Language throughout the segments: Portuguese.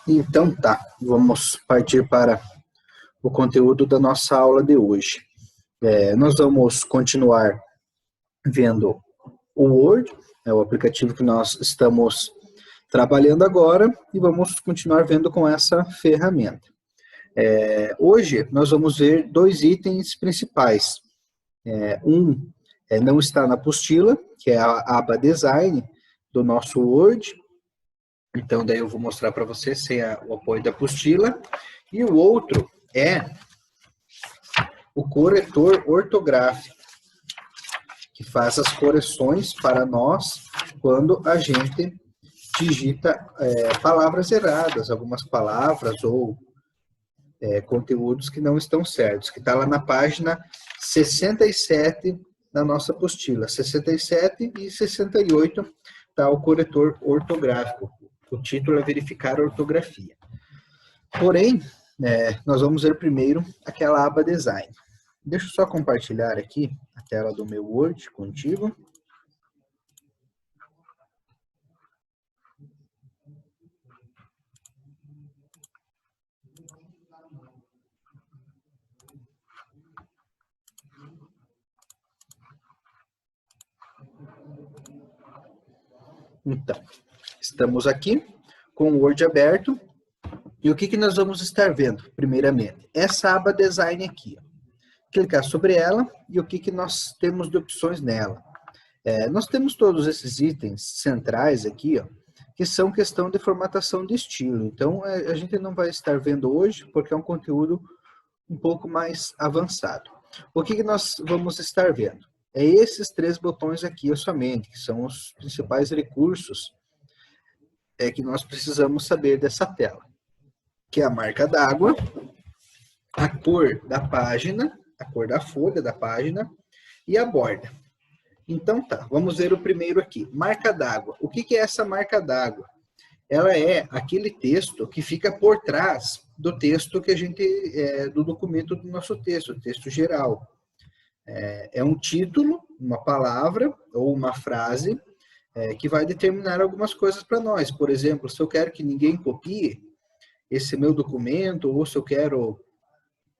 Então tá, vamos partir para o conteúdo da nossa aula de hoje. Nós vamos continuar vendo o Word, o aplicativo que nós estamos trabalhando agora, e vamos continuar vendo com essa ferramenta. Hoje nós vamos ver dois itens principais. Não está na apostila, que é a aba Design do nosso Word. Então, daí eu vou mostrar para você sem o apoio da apostila. E o outro é o corretor ortográfico, que faz as correções para nós quando a gente digita palavras erradas, algumas palavras ou conteúdos que não estão certos, que está lá na página 67 da nossa apostila. 67 e 68 está o corretor ortográfico. O título é verificar a ortografia. Porém, nós vamos ver primeiro aquela aba Design. Deixa eu só compartilhar aqui a tela do meu Word contigo. Então, estamos aqui com o Word aberto. E o que nós vamos estar vendo, primeiramente? Essa aba Design aqui. Clicar sobre ela e o que nós temos de opções nela. Nós temos todos esses itens centrais aqui, que são questão de formatação de estilo. Então, a gente não vai estar vendo hoje, porque é um conteúdo um pouco mais avançado. O que nós vamos estar vendo? É esses três botões aqui somente, que são os principais recursos que nós precisamos saber dessa tela. Que é a marca d'água, a cor da página, a cor da folha da página e a borda. Então tá, vamos ver o primeiro aqui, marca d'água. O que é essa marca d'água? Ela é aquele texto que fica por trás do texto que a gente, do documento do nosso texto, o texto geral. É um título, uma palavra ou uma frase que vai determinar algumas coisas para nós. Por exemplo, se eu quero que ninguém copie esse meu documento, ou se eu quero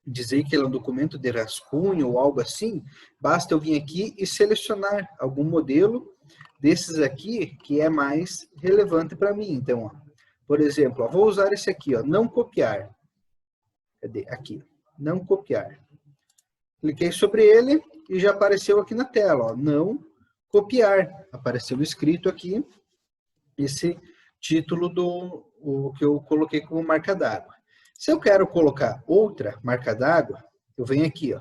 dizer que ele é um documento de rascunho ou algo assim, basta eu vir aqui e selecionar algum modelo desses aqui que é mais relevante para mim. Então, por exemplo, vou usar esse aqui, não copiar. Cadê? Aqui, não copiar. Cliquei sobre ele e já apareceu aqui na tela, não copiar. Apareceu escrito aqui esse título o que eu coloquei como marca d'água. Se eu quero colocar outra marca d'água, eu venho aqui,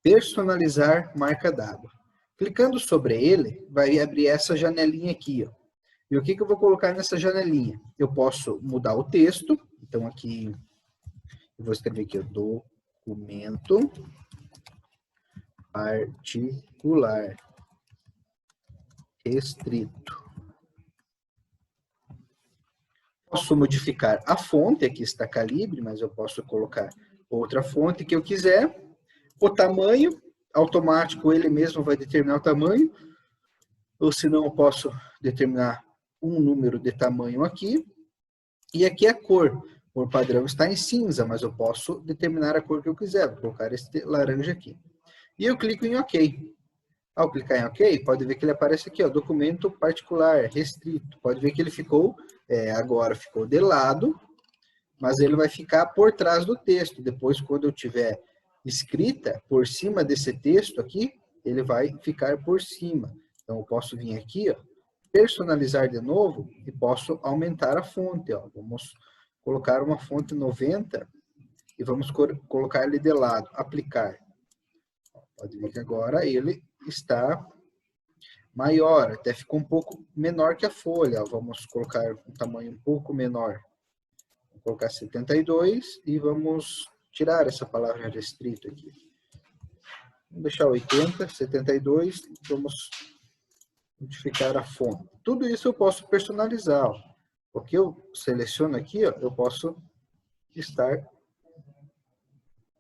personalizar marca d'água. Clicando sobre ele, vai abrir essa janelinha aqui, E o que eu vou colocar nessa janelinha? Eu posso mudar o texto, então aqui, eu vou escrever aqui, documento particular restrito. Posso modificar a fonte, aqui está calibre, mas eu posso colocar outra fonte que eu quiser. O tamanho, automático, ele mesmo vai determinar o tamanho. Ou se não, eu posso determinar um número de tamanho aqui. E aqui a cor. Por padrão está em cinza, mas eu posso determinar a cor que eu quiser. Vou colocar este laranja aqui. E eu clico em OK. Ao clicar em OK, pode ver que ele aparece aqui, documento particular, restrito. Pode ver que ele ficou, agora ficou de lado, mas ele vai ficar por trás do texto. Depois, quando eu tiver escrita por cima desse texto aqui, ele vai ficar por cima. Então, eu posso vir aqui, personalizar de novo e posso aumentar a fonte. Vamos colocar uma fonte 90 e vamos colocar ele de lado, aplicar. Pode ver que agora ele está maior, até ficou um pouco menor que a folha. Vamos colocar um tamanho um pouco menor. Vou colocar 72 e vamos tirar essa palavra restrito aqui. Vamos deixar 80, 72, vamos modificar a fonte. Tudo isso eu posso personalizar. O que eu seleciono aqui, eu posso estar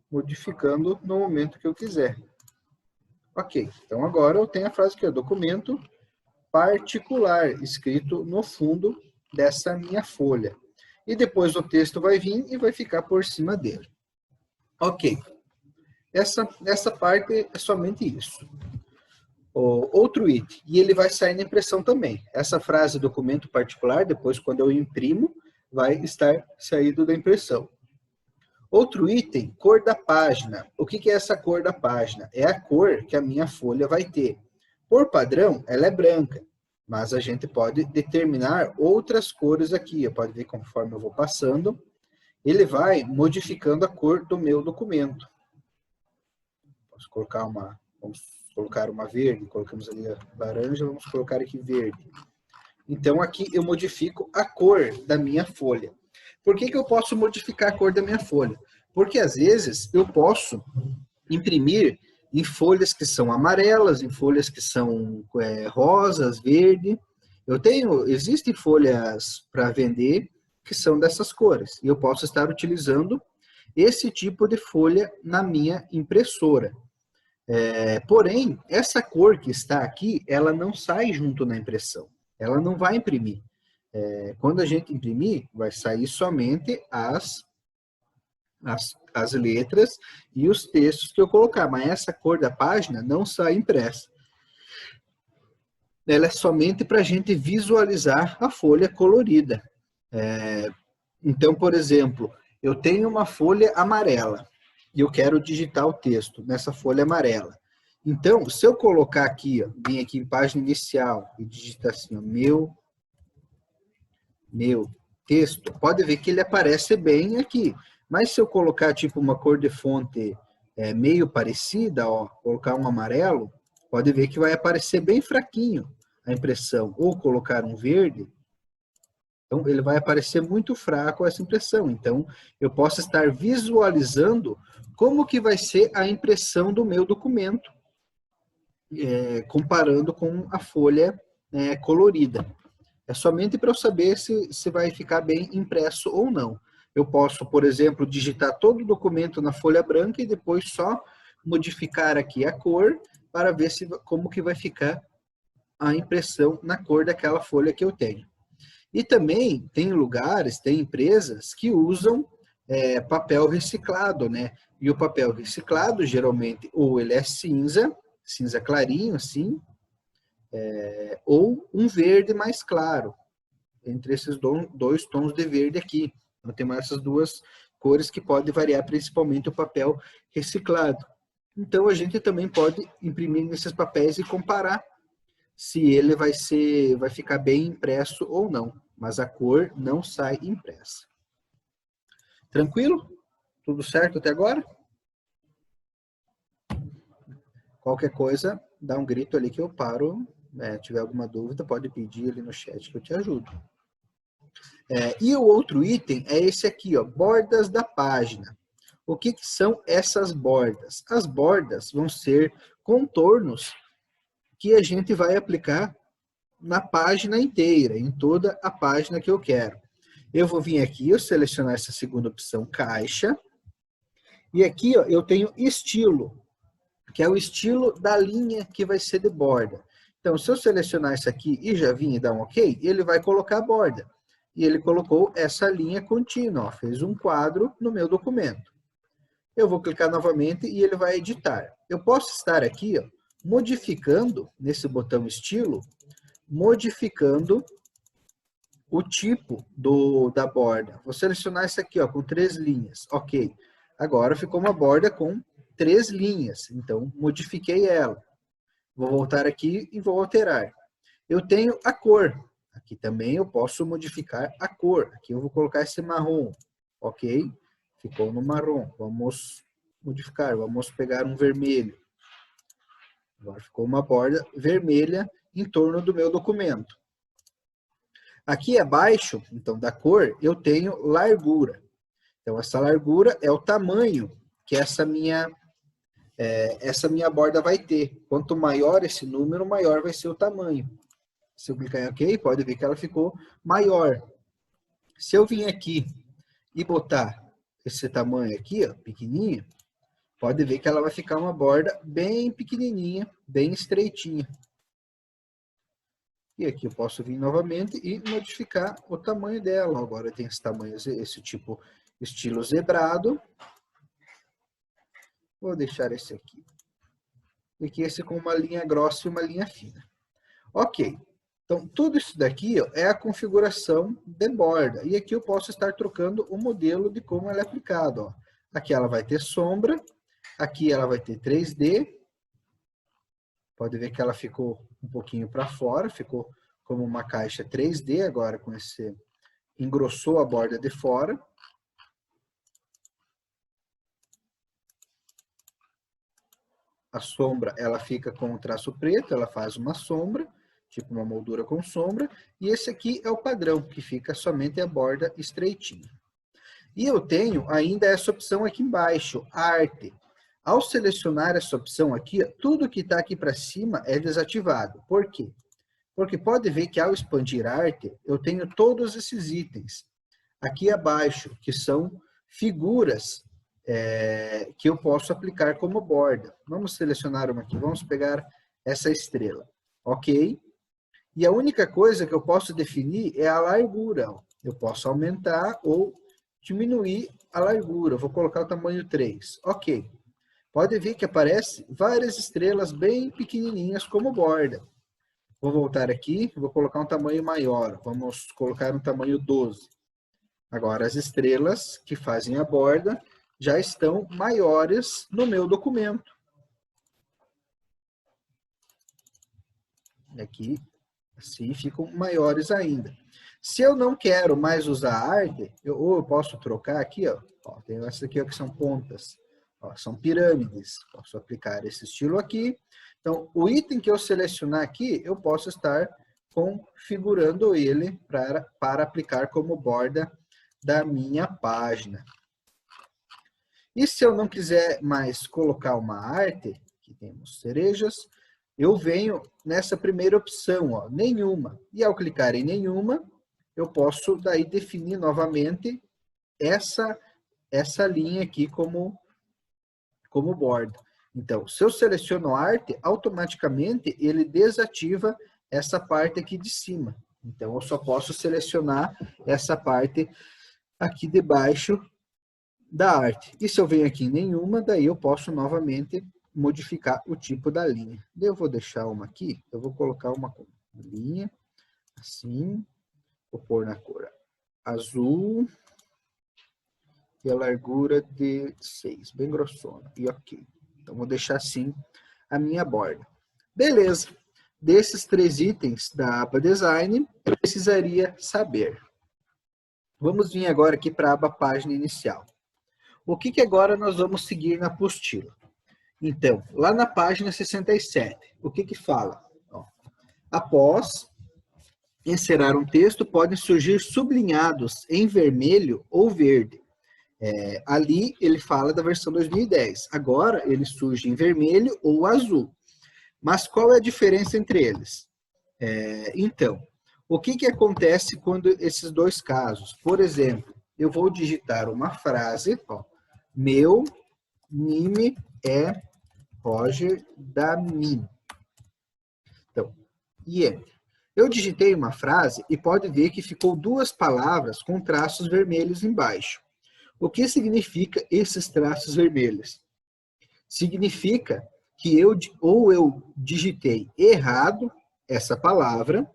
modificando no momento que eu quiser. Ok, então agora eu tenho a frase aqui, documento particular, escrito no fundo dessa minha folha. e depois o texto vai vir e vai ficar por cima dele. Ok. Essa parte é somente isso. Outro item, e ele vai sair na impressão também. Essa frase documento particular, depois quando eu imprimo, vai estar saído da impressão. Outro item, cor da página. O que é essa cor da página? É a cor que a minha folha vai ter. Por padrão, ela é branca, mas a gente pode determinar outras cores aqui. Pode ver conforme eu vou passando, ele vai modificando a cor do meu documento. Posso colocar vamos colocar uma verde, colocamos ali a laranja, vamos colocar aqui verde. Então, aqui eu modifico a cor da minha folha. Por que eu posso modificar a cor da minha folha? Porque, às vezes, eu posso imprimir em folhas que são amarelas, em folhas que são rosas, verde. Existem folhas para vender que são dessas cores. E eu posso estar utilizando esse tipo de folha na minha impressora. Porém, essa cor que está aqui, ela não sai junto na impressão. Ela não vai imprimir. Quando a gente imprimir, vai sair somente as letras e os textos que eu colocar. Mas essa cor da página não sai impressa. Ela é somente para a gente visualizar a folha colorida. Então, por exemplo, eu tenho uma folha amarela e eu quero digitar o texto nessa folha amarela. Então, se eu colocar aqui, vir aqui em página inicial e digitar assim, ó, meu texto, pode ver que ele aparece bem aqui. Mas se eu colocar tipo uma cor de fonte meio parecida, ó, colocar um amarelo, pode ver que vai aparecer bem fraquinho a impressão. Ou colocar um verde, então ele vai aparecer muito fraco essa impressão. Então, eu posso estar visualizando como que vai ser a impressão do meu documento, comparando com a folha colorida. É somente para eu saber se vai ficar bem impresso ou não. Eu posso, por exemplo, digitar todo o documento na folha branca e depois só modificar aqui a cor para ver como que vai ficar a impressão na cor daquela folha que eu tenho. E também tem lugares, tem empresas que usam papel reciclado, né? E o papel reciclado, geralmente, ou ele é cinza clarinho, assim, ou um verde mais claro, entre esses dois tons de verde aqui. Então, temos essas duas cores que podem variar, principalmente o papel reciclado. Então, a gente também pode imprimir nesses papéis e comparar se ele vai ficar bem impresso ou não. Mas a cor não sai impressa. Tranquilo? Tudo certo até agora? Qualquer coisa, dá um grito ali que eu paro. Se tiver alguma dúvida, pode pedir ali no chat que eu te ajudo. E o outro item é esse aqui, ó, bordas da página. O que são essas bordas? As bordas vão ser contornos que a gente vai aplicar na página inteira, em toda a página que eu quero. Eu vou vir aqui, eu selecionar essa segunda opção, caixa. E aqui ó, eu tenho estilo, que é o estilo da linha que vai ser de borda. Então, se eu selecionar isso aqui e já vim e dar um OK, ele vai colocar a borda. E ele colocou essa linha contínua, ó, fez um quadro no meu documento. Eu vou clicar novamente e ele vai editar. Eu posso estar aqui, ó, modificando, nesse botão estilo, modificando o tipo da borda. Vou selecionar isso aqui, ó, com 3 linhas. Ok. Agora ficou uma borda com 3 linhas. Então, modifiquei ela. Vou voltar aqui e vou alterar. Eu tenho a cor. Aqui também eu posso modificar a cor. Aqui eu vou colocar esse marrom. Ok. Ficou no marrom. Vamos modificar. Vamos pegar um vermelho. Agora ficou uma borda vermelha em torno do meu documento. Aqui abaixo, então, da cor, eu tenho largura. Então, essa largura é o tamanho que essa minha borda vai ter. Quanto maior esse número, maior vai ser o tamanho. Se eu clicar em OK, pode ver que ela ficou maior. Se eu vir aqui e botar esse tamanho aqui, ó, pequenininho, pode ver que ela vai ficar uma borda bem pequenininha, bem estreitinha. E aqui eu posso vir novamente e modificar o tamanho dela. Agora tem esse tamanho, esse tipo, estilo zebrado. Vou deixar esse aqui. E aqui esse com uma linha grossa e uma linha fina. Ok. Então, tudo isso daqui ó, é a configuração de borda. E aqui eu posso estar trocando o modelo de como ela é aplicada. Ó. Aqui ela vai ter sombra. Aqui ela vai ter 3D. Pode ver que ela ficou um pouquinho para fora. Ficou como uma caixa 3D agora com esse... Engrossou a borda de fora. A sombra, ela fica com o traço preto, ela faz uma sombra, tipo uma moldura com sombra, e esse aqui é o padrão, que fica somente a borda estreitinha. E eu tenho ainda essa opção aqui embaixo, arte. Ao selecionar essa opção aqui, tudo que está aqui para cima é desativado. Por quê? Porque pode ver que ao expandir arte, eu tenho todos esses itens aqui abaixo, que são figuras que eu posso aplicar como borda. Vamos selecionar uma aqui, vamos pegar essa estrela, ok? E a única coisa que eu posso definir é a largura. Eu posso aumentar ou diminuir a largura. Vou colocar o tamanho 3, ok. Pode ver que aparece várias estrelas bem pequenininhas como borda. Vou voltar aqui, vou colocar um tamanho maior. Vamos colocar um tamanho 12. Agora, as estrelas que fazem a borda já estão maiores no meu documento. E aqui, assim, ficam maiores ainda. Se eu não quero mais usar arte, ou eu posso trocar aqui, ó, tem essa aqui ó, que são pontas, ó, são pirâmides. Posso aplicar esse estilo aqui. Então, o item que eu selecionar aqui, eu posso estar configurando ele para aplicar como borda da minha página. E se eu não quiser mais colocar uma arte, aqui temos cerejas, eu venho nessa primeira opção, ó, nenhuma. E ao clicar em nenhuma, eu posso daí definir novamente essa linha aqui como borda. Então, se eu seleciono arte, automaticamente ele desativa essa parte aqui de cima. Então, eu só posso selecionar essa parte aqui debaixo da arte. E se eu venho aqui em nenhuma, daí eu posso novamente modificar o tipo da linha. Eu vou deixar uma aqui, eu vou colocar uma linha, assim, vou pôr na cor azul, e a largura de 6, bem grossona, e ok. Então, vou deixar assim a minha borda. Beleza. Desses 3 itens da aba Design, eu precisaria saber. Vamos vir agora aqui para a aba Página Inicial. O que agora nós vamos seguir na apostila? Então, lá na página 67, o que fala? Ó, após encerrar um texto, podem surgir sublinhados em vermelho ou verde. Ali ele fala da versão 2010. Agora ele surge em vermelho ou azul. Mas qual é a diferença entre eles? Então, o que acontece quando esses dois casos? Por exemplo, eu vou digitar uma frase, ó, meu nome é Roger Damin. Então, e enter. Eu digitei uma frase e pode ver que ficou 2 palavras com traços vermelhos embaixo. O que significa esses traços vermelhos? Significa que eu digitei errado essa palavra,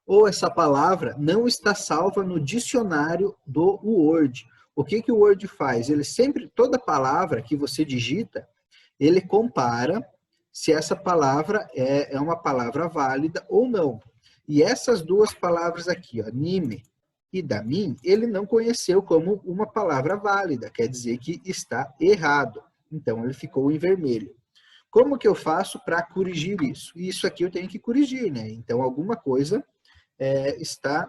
ou essa palavra não está salva no dicionário do Word. O que o Word faz? Ele sempre, toda palavra que você digita, ele compara se essa palavra é uma palavra válida ou não. E essas 2 palavras aqui, ó, Nime e Damin, ele não conheceu como uma palavra válida, quer dizer que está errado. Então, ele ficou em vermelho. Como que eu faço para corrigir isso? Isso aqui eu tenho que corrigir, né? Então, alguma coisa está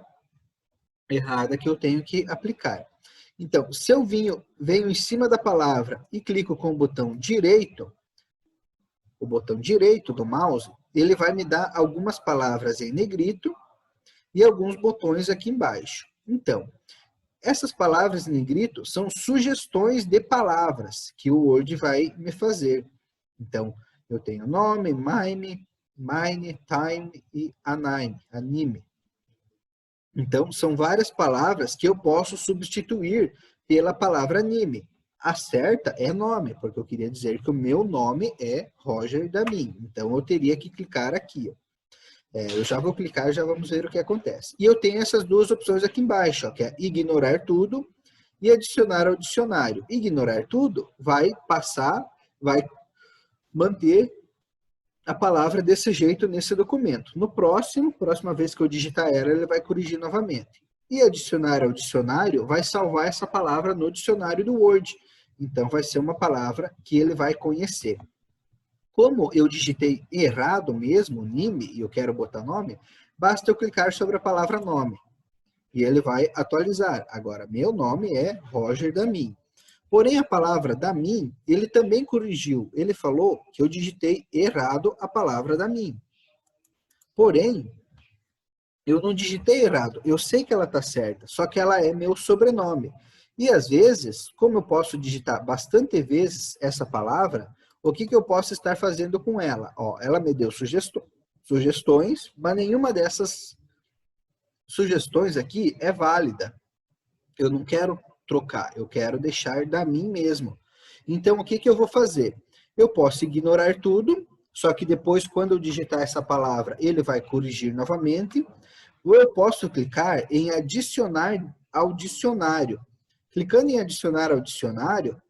errada que eu tenho que aplicar. Então, se eu venho em cima da palavra e clico com o botão direito do mouse, ele vai me dar algumas palavras em negrito e alguns botões aqui embaixo. Então, essas palavras em negrito são sugestões de palavras que o Word vai me fazer. Então, eu tenho nome, mime, mine, time e anime. Então, são várias palavras que eu posso substituir pela palavra anime. A certa é nome, porque eu queria dizer que o meu nome é Roger Damin. Então, eu teria que clicar aqui. Ó. Eu já vou clicar e já vamos ver o que acontece. E eu tenho essas duas opções aqui embaixo, ó, que é ignorar tudo e adicionar ao dicionário. Ignorar tudo vai passar, vai manter a palavra desse jeito nesse documento. No próxima vez que eu digitar ela, ele vai corrigir novamente. E adicionar ao dicionário vai salvar essa palavra no dicionário do Word. Então, vai ser uma palavra que ele vai conhecer. Como eu digitei errado mesmo, nime, e eu quero botar nome, basta eu clicar sobre a palavra nome. E ele vai atualizar. Agora, meu nome é Roger Damin. Porém, a palavra Damin, ele também corrigiu. Ele falou que eu digitei errado a palavra Damin. Porém, eu não digitei errado. Eu sei que ela está certa, só que ela é meu sobrenome. E às vezes, como eu posso digitar bastante vezes essa palavra, o que eu posso estar fazendo com ela? Ó, ela me deu sugestões, mas nenhuma dessas sugestões aqui é válida. Eu não quero trocar, eu quero deixar da mim mesmo. Então, o que eu vou fazer? Eu posso ignorar tudo, só que depois, quando eu digitar essa palavra, ele vai corrigir novamente. Ou eu posso clicar em adicionar ao dicionário. Clicando em adicionar ao dicionário,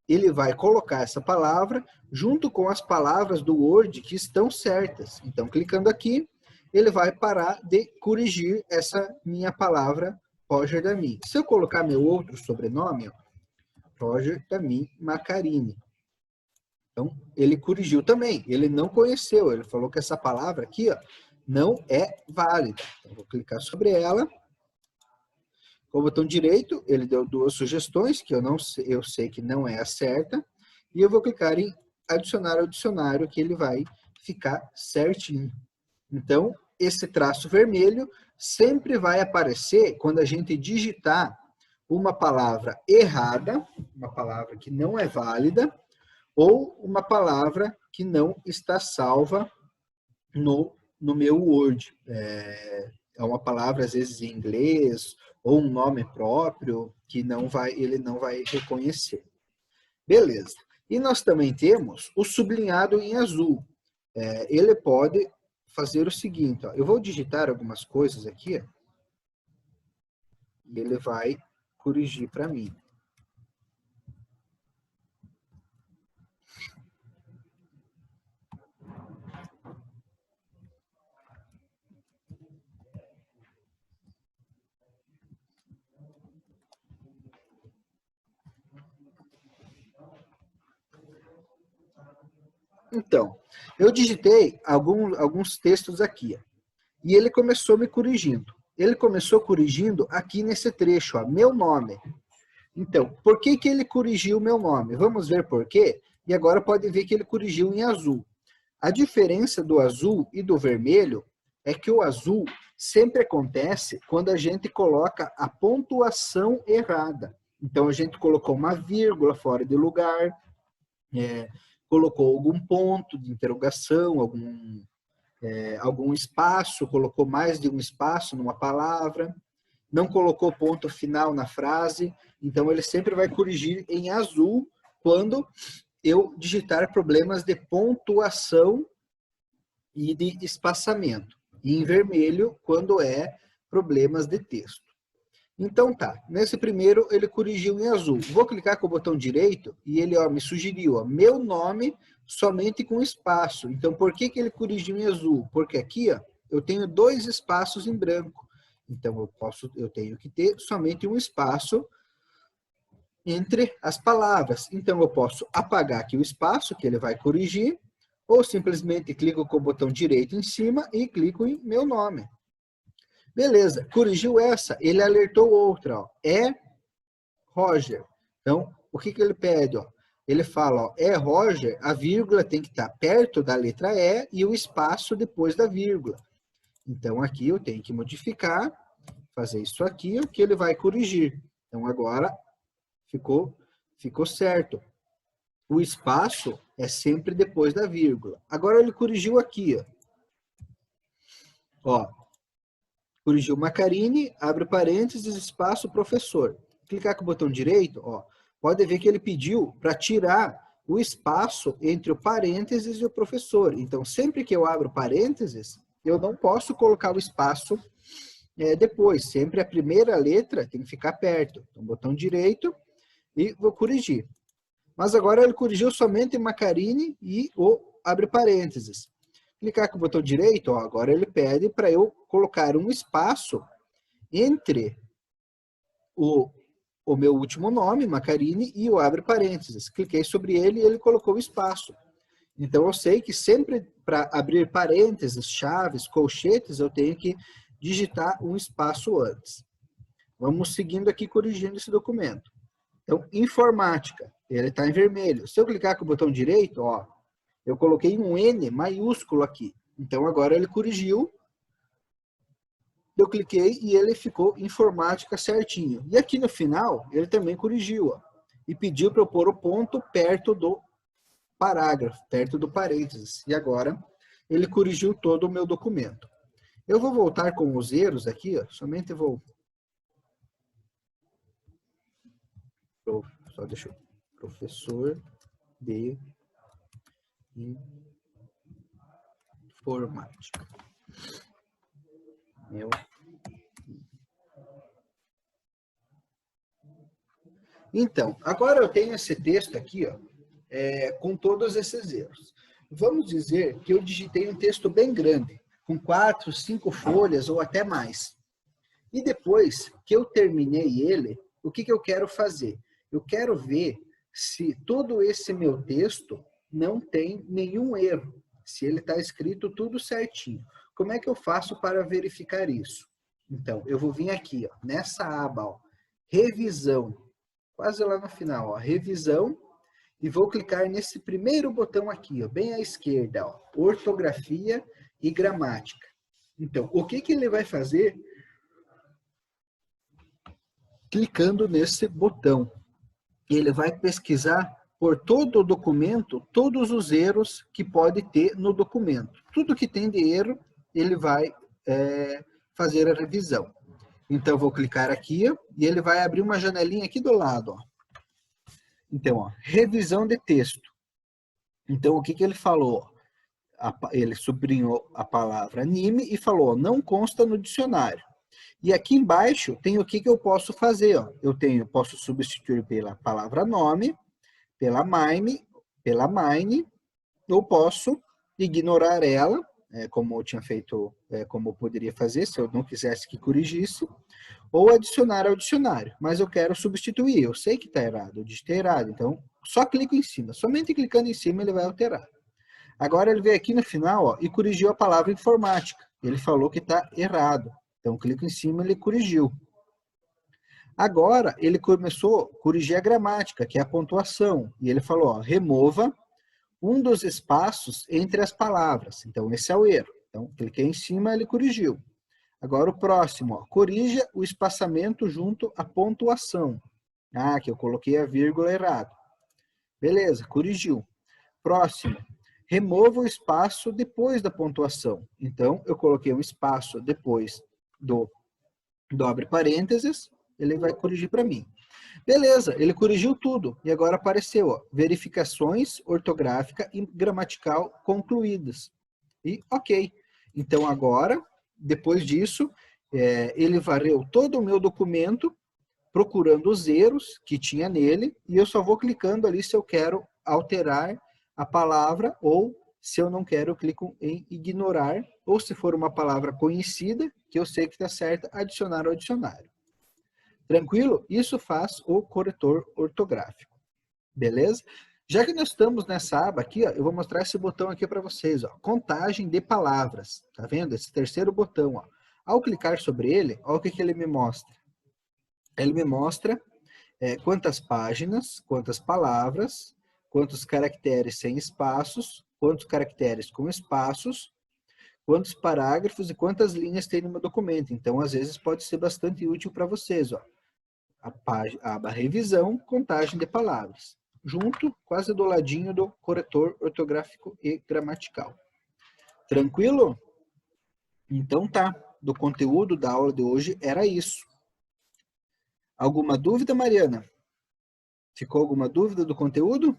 ele vai colocar essa palavra junto com as palavras do Word que estão certas. Então, clicando aqui, ele vai parar de corrigir essa minha palavra Roger Damin. Se eu colocar meu outro sobrenome, ó, Roger Damin Macarini. Então, ele corrigiu também. Ele não conheceu. Ele falou que essa palavra aqui, ó, não é válida. Então, vou clicar sobre ela. Com o botão direito, ele deu duas sugestões, que eu sei que não é a certa. E eu vou clicar em adicionar ao dicionário, que ele vai ficar certinho. Então, esse traço vermelho sempre vai aparecer quando a gente digitar uma palavra errada, uma palavra que não é válida, ou uma palavra que não está salva no meu Word. É uma palavra, às vezes, em inglês, ou um nome próprio, que ele não vai reconhecer. Beleza. E nós também temos o sublinhado em azul. Ele pode fazer o seguinte, ó, eu vou digitar algumas coisas aqui, ó, e ele vai corrigir para mim. Então, eu digitei alguns textos aqui, ó, e ele começou me corrigindo. Ele começou corrigindo aqui nesse trecho, ó, meu nome. Então, por que ele corrigiu o meu nome? Vamos ver por quê? E agora pode ver que ele corrigiu em azul. A diferença do azul e do vermelho é que o azul sempre acontece quando a gente coloca a pontuação errada. Então, a gente colocou uma vírgula fora de lugar, colocou algum ponto de interrogação, algum espaço, colocou mais de um espaço numa palavra, não colocou ponto final na frase, então ele sempre vai corrigir em azul quando eu digitar problemas de pontuação e de espaçamento, e em vermelho quando é problemas de texto. Então tá, nesse primeiro ele corrigiu em azul. Vou clicar com o botão direito e ele me sugeriu, ó, meu nome somente com espaço. Então por que ele corrigiu em azul? Porque aqui, ó, eu tenho dois espaços em branco. Então eu tenho que ter somente um espaço entre as palavras. Então eu posso apagar aqui o espaço que ele vai corrigir, ou simplesmente clico com o botão direito em cima e clico em meu nome. Beleza, corrigiu essa, ele alertou outra, ó, é Roger. Então, o que ele pede? Ó? Ele fala, ó, é Roger, a vírgula tem que estar perto da letra E e o espaço depois da vírgula. Então, aqui eu tenho que modificar, fazer isso aqui, o que ele vai corrigir. Então, agora ficou certo. O espaço é sempre depois da vírgula. Agora ele corrigiu aqui, ó. Ó, corrigiu Macarini, abre parênteses, espaço, professor. Clicar com o botão direito, ó, pode ver que ele pediu para tirar o espaço entre o parênteses e o professor. Então, sempre que eu abro parênteses, eu não posso colocar o espaço depois. Sempre a primeira letra tem que ficar perto. Então, botão direito e vou corrigir. Mas agora ele corrigiu somente Macarini e o abre parênteses. Clicar com o botão direito, ó, agora ele pede para eu colocar um espaço entre o meu último nome, Macarini, e o abre parênteses. Cliquei sobre ele e ele colocou o espaço. Então, eu sei que sempre para abrir parênteses, chaves, colchetes, eu tenho que digitar um espaço antes. Vamos seguindo aqui, corrigindo esse documento. Então, informática, ele está em vermelho. Se eu clicar com o botão direito, ó, eu coloquei um N maiúsculo aqui. Então, agora ele corrigiu. Eu cliquei e ele ficou informática certinho. E aqui no final, ele também corrigiu, ó, e pediu para eu pôr o ponto perto do parágrafo, perto do parênteses. E agora, ele corrigiu todo o meu documento. Eu vou voltar com os erros aqui, ó, somente vou... Só deixa eu... Professor de informática. Então, agora eu tenho esse texto aqui, ó, com todos esses erros. Vamos dizer que eu digitei um texto bem grande, com 4, 5 folhas ou até mais. E depois que eu terminei ele, o que eu quero fazer? Eu quero ver se todo esse meu texto não tem nenhum erro, se ele está escrito tudo certinho. Como é que eu faço para verificar isso? Então, eu vou vir aqui, ó, nessa aba, ó, revisão, quase lá no final, ó, revisão, e vou clicar nesse primeiro botão aqui, ó, bem à esquerda, ó, ortografia e gramática. Então, o que ele vai fazer clicando nesse botão? Ele vai pesquisar por todo o documento, todos os erros que pode ter no documento. Tudo que tem de erro, ele vai fazer a revisão. Então, vou clicar aqui, ó, e ele vai abrir uma janelinha aqui do lado, ó. Então, ó, revisão de texto. Então, o que ele falou? Ele sublinhou a palavra anime e falou, não consta no dicionário. E aqui embaixo tem o que eu posso fazer. Ó. Posso substituir pela palavra nome, pela mine, ou posso ignorar ela, como eu tinha feito, como eu poderia fazer se eu não quisesse que corrigisse, ou adicionar ao dicionário. Mas eu quero substituir, eu sei que está errado, eu digitei errado, então só clico em cima. Somente clicando em cima ele vai alterar. Agora ele veio aqui no final, ó, e corrigiu a palavra informática. Ele falou que está errado. Então, clico em cima e ele corrigiu. Agora, ele começou a corrigir a gramática, que é a pontuação. E ele falou, ó, remova um dos espaços entre as palavras. Então, esse é o erro. Então, cliquei em cima e ele corrigiu. Agora, o próximo, ó, corrija o espaçamento junto à pontuação. Ah, que eu coloquei a vírgula errado. Beleza, corrigiu. Próximo. Remova o espaço depois da pontuação. Então, eu coloquei um espaço depois do abre parênteses, ele vai corrigir para mim. Beleza, ele corrigiu tudo. E agora apareceu, ó, verificações ortográfica e gramatical concluídas. E ok. Então, agora, depois disso, ele varreu todo o meu documento, procurando os erros que tinha nele, e eu só vou clicando ali se eu quero alterar a palavra, ou se eu não quero, eu clico em ignorar, ou se for uma palavra conhecida, que eu sei que está certa, adicionar ao dicionário. Tranquilo? Isso faz o corretor ortográfico. Beleza? Já que nós estamos nessa aba aqui, ó, eu vou mostrar esse botão aqui para vocês. Ó, contagem de palavras. Tá vendo? Esse terceiro botão. Ó. Ao clicar sobre ele, olha o que ele me mostra. Ele me mostra quantas páginas, quantas palavras, quantos caracteres sem espaços, quantos caracteres com espaços, quantos parágrafos e quantas linhas tem no meu documento. Então, às vezes, pode ser bastante útil para vocês. Ó. A aba revisão, contagem de palavras. Junto, quase do ladinho do corretor ortográfico e gramatical. Tranquilo? Então tá, do conteúdo da aula de hoje era isso. Alguma dúvida, Mariana? Ficou alguma dúvida do conteúdo?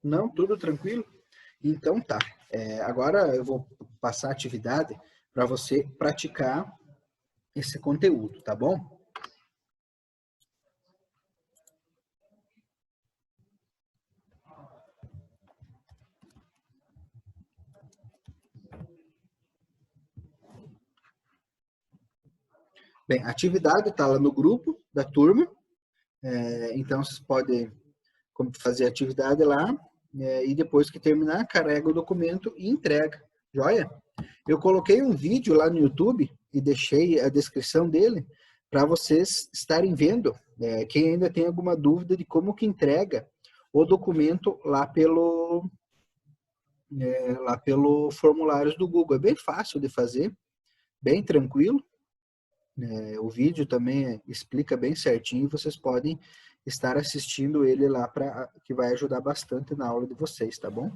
Não, tudo tranquilo? Então tá. Agora eu vou passar a atividade para você praticar esse conteúdo, tá bom? Bem, a atividade está lá no grupo da turma, então vocês podem fazer a atividade lá, e depois que terminar, carrega o documento e entrega. Joia? Eu coloquei um vídeo lá no YouTube e deixei a descrição dele para vocês estarem vendo. Quem ainda tem alguma dúvida de como que entrega o documento lá pelo formulários do Google. É bem fácil de fazer, bem tranquilo. O vídeo também explica bem certinho, vocês podem estar assistindo ele lá, que vai ajudar bastante na aula de vocês, tá bom?